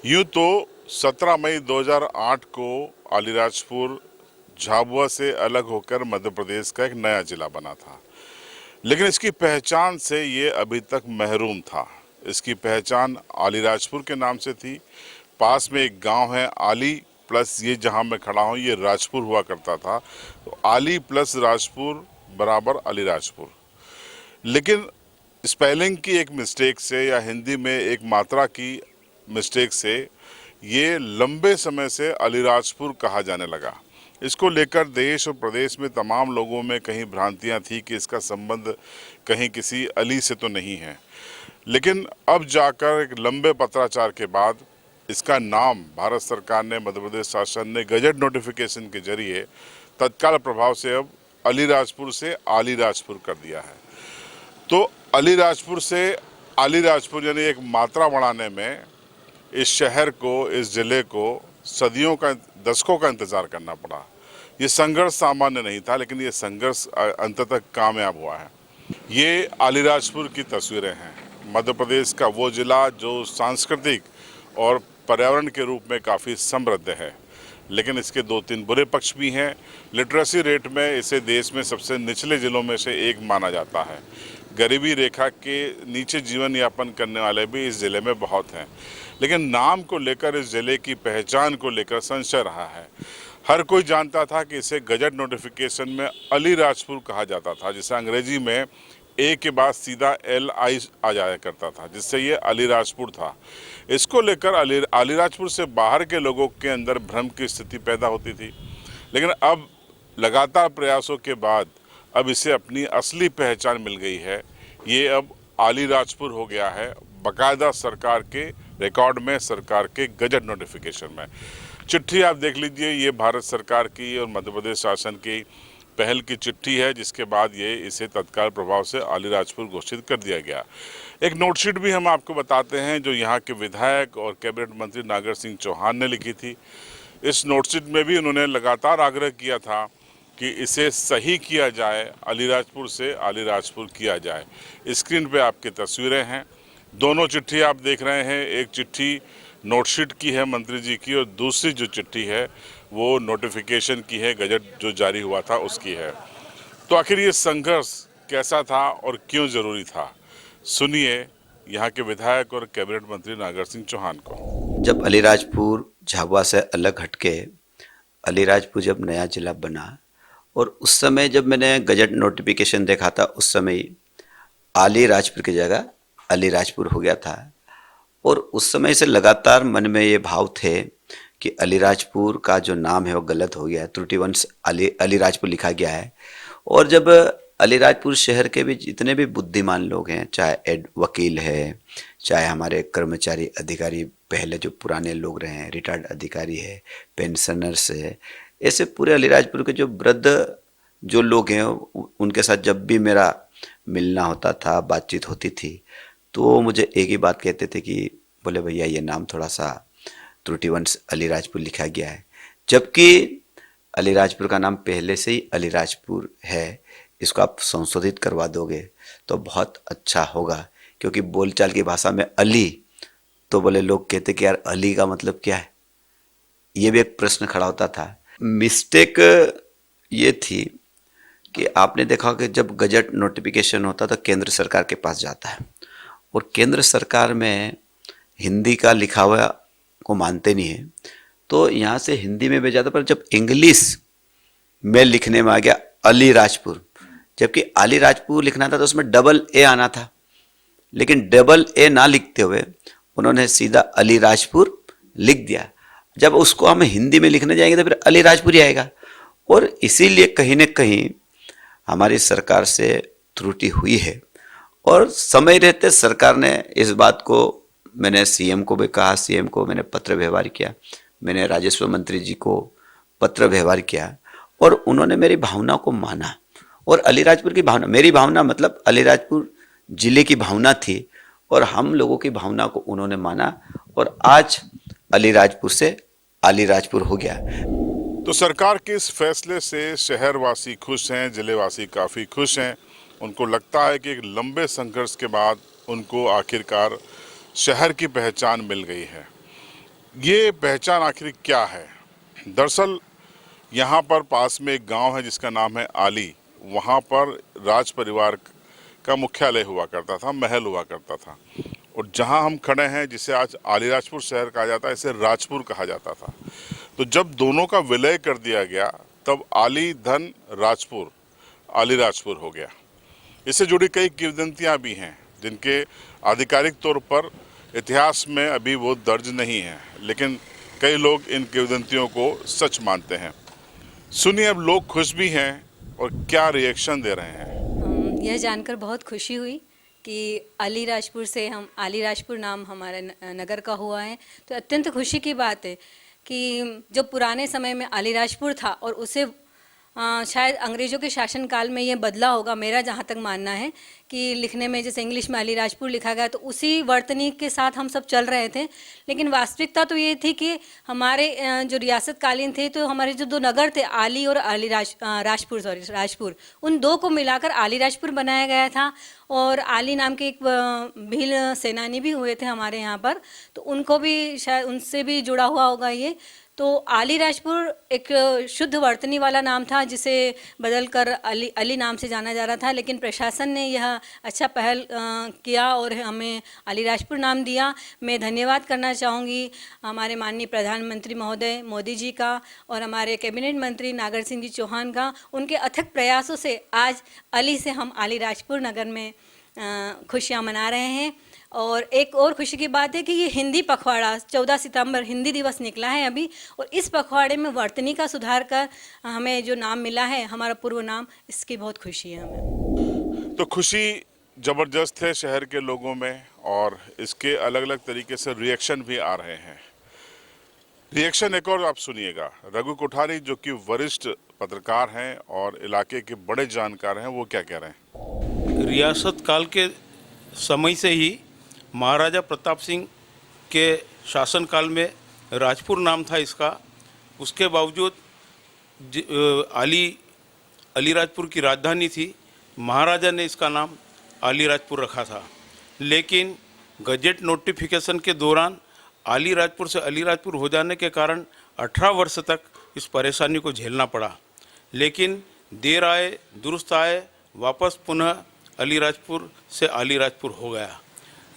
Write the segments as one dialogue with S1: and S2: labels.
S1: यूं तो 17 मई 2008 को अलीराजपुर झाबुआ से अलग होकर मध्य प्रदेश का एक नया जिला बना था। लेकिन इसकी पहचान से ये अभी तक महरूम था। इसकी पहचान अलीराजपुर के नाम से थी। पास में एक गांव है आली प्लस ये जहां मैं खड़ा हूं ये राजपुर हुआ करता था। तो आली प्लस राजपुर बराबर अलीराजपुर। लेकिन स्पेलिंग की एक मिस्टेक से या हिंदी में एक मात्रा की मिस्टेक से ये लंबे समय से अलीराजपुर कहा जाने लगा। इसको लेकर देश और प्रदेश में तमाम लोगों में कहीं भ्रांतियां थी कि इसका संबंध कहीं किसी अली से तो नहीं है। लेकिन अब जाकर एक लंबे पत्राचार के बाद इसका नाम भारत सरकार ने, मध्य प्रदेश शासन ने गजट नोटिफिकेशन के जरिए तत्काल प्रभाव से अब अलीराजपुर से आलीराजपुर कर दिया है। तो अलीराजपुर से आलीराजपुर यानी एक मात्रा बढ़ाने में इस शहर को, इस जिले को सदियों का, दशकों का इंतजार करना पड़ा। ये संघर्ष सामान्य नहीं था, लेकिन ये संघर्ष अंततः कामयाब हुआ है। ये अलीराजपुर की तस्वीरें हैं। मध्य प्रदेश का वो जिला जो सांस्कृतिक और पर्यावरण के रूप में काफ़ी समृद्ध है, लेकिन इसके दो तीन बुरे पक्ष भी हैं। लिटरेसी रेट में इसे देश में सबसे निचले जिलों में से एक माना जाता है। गरीबी रेखा के नीचे जीवन यापन करने वाले भी इस जिले में बहुत हैं। लेकिन नाम को लेकर, इस जिले की पहचान को लेकर संशय रहा है। हर कोई जानता था कि इसे गजट नोटिफिकेशन में अलीराजपुर कहा जाता था, जिसे अंग्रेजी में ए के बाद सीधा LI आ जाया करता था, जिससे ये अलीराजपुर था। इसको लेकर अलीराजपुर से बाहर के लोगों के अंदर भ्रम की स्थिति पैदा होती थी। लेकिन अब लगातार प्रयासों के बाद अब इसे अपनी असली पहचान मिल गई है। ये अब अलीराजपुर हो गया है, बाकायदा सरकार के रिकॉर्ड में, सरकार के गजट नोटिफिकेशन में। चिट्ठी आप देख लीजिए, ये भारत सरकार की और मध्य प्रदेश शासन की पहल की चिट्ठी है, जिसके बाद ये इसे तत्काल प्रभाव से अलीराजपुर घोषित कर दिया गया। एक नोटशीट भी हम आपको बताते हैं जो यहाँ के विधायक और कैबिनेट मंत्री नागर सिंह चौहान ने लिखी थी। इस नोटशीट में भी उन्होंने लगातार आग्रह किया था कि इसे सही किया जाए, अलीराजपुर से अलीराजपुर किया जाए। स्क्रीन पे आपकी तस्वीरें हैं। दोनों चिट्ठी आप देख रहे हैं। एक चिट्ठी नोटशीट की है मंत्री जी की, और दूसरी जो चिट्ठी है वो नोटिफिकेशन की है, गजट जो जारी हुआ था उसकी है। तो आखिर ये संघर्ष कैसा था और क्यों जरूरी था, सुनिए यहाँ के विधायक और कैबिनेट मंत्री नागर सिंह चौहान को।
S2: जब अलीराजपुर झाबुआ से अलग हटके अलीराजपुर जब नया जिला बना, और उस समय जब मैंने गजट नोटिफिकेशन देखा था, उस समय आलीराजपुर की जगह अलीराजपुर हो गया था। और उस समय से लगातार मन में ये भाव थे कि अलीराजपुर का जो नाम है वो गलत हो गया है, त्रुटिवंश अलीराजपुर लिखा गया है। और जब अलीराजपुर शहर के भी जितने भी बुद्धिमान लोग हैं, चाहे वकील है, चाहे हमारे कर्मचारी अधिकारी, पहले जो पुराने लोग रहे हैं, रिटायर्ड अधिकारी है, पेंशनर्स है, ऐसे पूरे अलीराजपुर के जो वृद्ध जो लोग हैं, उनके साथ जब भी मेरा मिलना होता था, बातचीत होती थी, तो वो मुझे एक ही बात कहते थे कि बोले भैया ये नाम थोड़ा सा त्रुटिवंश अलीराजपुर लिखा गया है, जबकि अलीराजपुर का नाम पहले से ही अलीराजपुर है। इसको आप संशोधित करवा दोगे तो बहुत अच्छा होगा, क्योंकि बोलचाल की भाषा में अली, तो बोले लोग कहते कि यार अली का मतलब क्या है, ये भी एक प्रश्न खड़ा होता था। मिस्टेक ये थी कि आपने देखा कि जब गजट नोटिफिकेशन होता तो केंद्र सरकार के पास जाता है, और केंद्र सरकार में हिंदी का लिखा हुआ को मानते नहीं है, तो यहाँ से हिंदी में भेजा था। पर जब इंग्लिश में लिखने में आ गया अलीराजपुर, जबकि अलीराजपुर लिखना था तो उसमें डबल ए आना था, लेकिन डबल ए ना लिखते हुए उन्होंने सीधा अलीराजपुर लिख दिया। जब उसको हम हिंदी में लिखने जाएंगे तो फिर अलीराजपुर ही आएगा, और इसीलिए कहीं न कहीं हमारी सरकार से त्रुटि हुई है। और समय रहते सरकार ने इस बात को, मैंने सीएम को भी कहा, सीएम को मैंने पत्र व्यवहार किया, मैंने राजस्व मंत्री जी को पत्र व्यवहार किया, और उन्होंने मेरी भावना को माना। और अलीराजपुर की भावना, मेरी भावना मतलब अलीराजपुर जिले की भावना थी, और हम लोगों की भावना को उन्होंने माना, और आज अलीराजपुर से अलीराजपुर हो गया।
S1: तो सरकार के इस फैसले से शहरवासी खुश हैं, जिलेवासी काफ़ी खुश हैं। उनको लगता है कि एक लंबे संघर्ष के बाद उनको आखिरकार शहर की पहचान मिल गई है। ये पहचान आखिर क्या है? दरअसल यहाँ पर पास में एक गांव है जिसका नाम है आली। वहाँ पर राज परिवार का मुख्यालय हुआ करता था, महल हुआ करता था। और जहाँ हम खड़े हैं, जिसे आज अलीराजपुर शहर कहा जाता है, इसे राजपुर कहा जाता था। तो जब दोनों का विलय कर दिया गया तब आली धन राजपुर अलीराजपुर हो गया। इससे जुड़ी कई किंवदंतियां भी हैं जिनके आधिकारिक तौर पर इतिहास में अभी वो दर्ज नहीं है, लेकिन कई लोग इन किंवदंतियों को सच मानते हैं। सुनिए अब लोग खुश भी हैं और क्या रिएक्शन दे रहे हैं।
S3: यह जानकर बहुत खुशी हुई कि अलीराजपुर से हम अलीराजपुर नाम हमारे नगर का हुआ है। तो अत्यंत खुशी की बात है कि जो पुराने समय में अलीराजपुर था और उसे शायद अंग्रेज़ों के शासनकाल में ये बदला होगा। मेरा जहाँ तक मानना है कि लिखने में जैसे इंग्लिश में अलीराजपुर लिखा गया तो उसी वर्तनी के साथ हम सब चल रहे थे, लेकिन वास्तविकता तो ये थी कि हमारे जो रियासत कालीन थे तो हमारे जो दो नगर थे आली और राजपुर, उन दो को मिलाकर अलीराजपुर बनाया गया था। और आली नाम के एक भील सेनानी भी हुए थे हमारे यहाँ पर, तो उनको भी शायद उनसे भी जुड़ा हुआ होगा ये। तो अलीराजपुर एक शुद्ध वर्तनी वाला नाम था जिसे बदलकर अली नाम से जाना जा रहा था, लेकिन प्रशासन ने यह अच्छा पहल किया और हमें अलीराजपुर नाम दिया। मैं धन्यवाद करना चाहूँगी हमारे माननीय प्रधानमंत्री महोदय मोदी जी का और हमारे कैबिनेट मंत्री नागर सिंह जी चौहान का। उनके अथक प्रयासों से आज अली से हम अलीराजपुर नगर में खुशियाँ मना रहे हैं। और एक और खुशी की बात है कि ये हिंदी पखवाड़ा 14 सितंबर हिंदी दिवस निकला है अभी, और इस पखवाड़े में वर्तनी का सुधार कर हमें जो नाम मिला है, हमारा पूर्व नाम, इसकी बहुत खुशी है हमें।
S1: तो खुशी जबरदस्त है शहर के लोगों में और इसके अलग अलग तरीके से रिएक्शन भी आ रहे हैं। रिएक्शन एक और आप सुनिएगा। रघु कोठारी जो कि वरिष्ठ पत्रकार हैं और इलाके के बड़े जानकार हैं, वो क्या कह रहे हैं।
S4: रियासत काल के समय से ही महाराजा प्रताप सिंह के शासनकाल में राजपुर नाम था इसका। उसके बावजूद अलीराजपुर की राजधानी थी, महाराजा ने इसका नाम अलीराजपुर रखा था। लेकिन गजेट नोटिफिकेशन के दौरान अलीराजपुर से अलीराजपुर हो जाने के कारण 18 वर्ष तक इस परेशानी को झेलना पड़ा। लेकिन देर आए दुरुस्त आए, वापस पुनः अलीराजपुर से अलीराजपुर हो गया।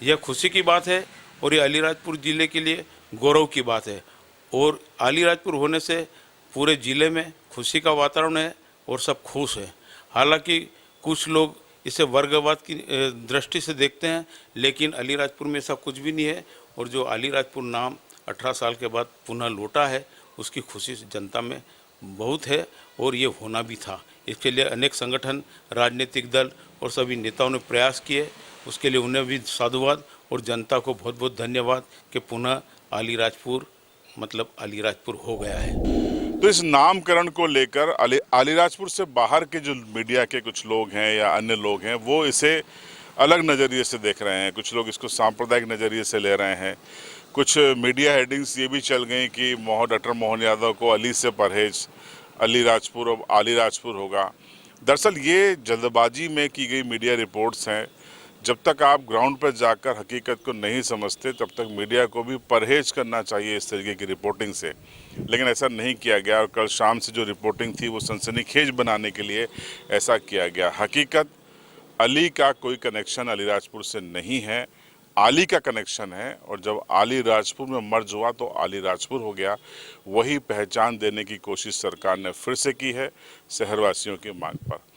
S4: यह खुशी की बात है और ये अलीराजपुर ज़िले के लिए गौरव की बात है। और अलीराजपुर होने से पूरे ज़िले में खुशी का वातावरण है और सब खुश हैं। हालांकि कुछ लोग इसे वर्गवाद की दृष्टि से देखते हैं, लेकिन अलीराजपुर में ऐसा कुछ भी नहीं है। और जो अलीराजपुर नाम 18 साल के बाद पुनः लौटा है, उसकी खुशी जनता में बहुत है और ये होना भी था। इसके लिए अनेक संगठन, राजनीतिक दल और सभी नेताओं ने प्रयास किए, उसके लिए उन्हें भी साधुवाद और जनता को बहुत बहुत धन्यवाद कि पुनः अलीराजपुर मतलब अलीराजपुर हो गया है।
S1: तो इस नामकरण को लेकर अलीराजपुर से बाहर के जो मीडिया के कुछ लोग हैं या अन्य लोग हैं, वो इसे अलग नज़रिए से देख रहे हैं। कुछ लोग इसको सांप्रदायिक नज़रिए से ले रहे हैं। कुछ मीडिया हेडिंग्स ये भी चल गई कि डॉक्टर मोहन यादव को अली से परहेज, अलीराजपुर अब अलीराजपुर होगा। दरअसल ये जल्दबाजी में की गई मीडिया रिपोर्ट्स हैं। जब तक आप ग्राउंड पर जाकर हकीकत को नहीं समझते, तब तक मीडिया को भी परहेज करना चाहिए इस तरीके की रिपोर्टिंग से। लेकिन ऐसा नहीं किया गया और कल शाम से जो रिपोर्टिंग थी वो सनसनीखेज बनाने के लिए ऐसा किया गया। हकीकत अली का कोई कनेक्शन अलीराजपुर से नहीं है, आली का कनेक्शन है। और जब अलीराजपुर में मर्ज हुआ तो अलीराजपुर हो गया। वही पहचान देने की कोशिश सरकार ने फिर से की है शहरवासियों की मांग पर।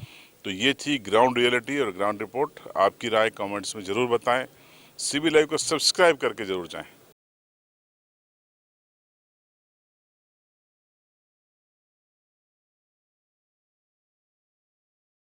S1: तो ये थी ग्राउंड रियलिटी और ग्राउंड रिपोर्ट। आपकी राय कमेंट्स में ज़रूर बताएं। CB लाइव को सब्सक्राइब करके ज़रूर जाएं।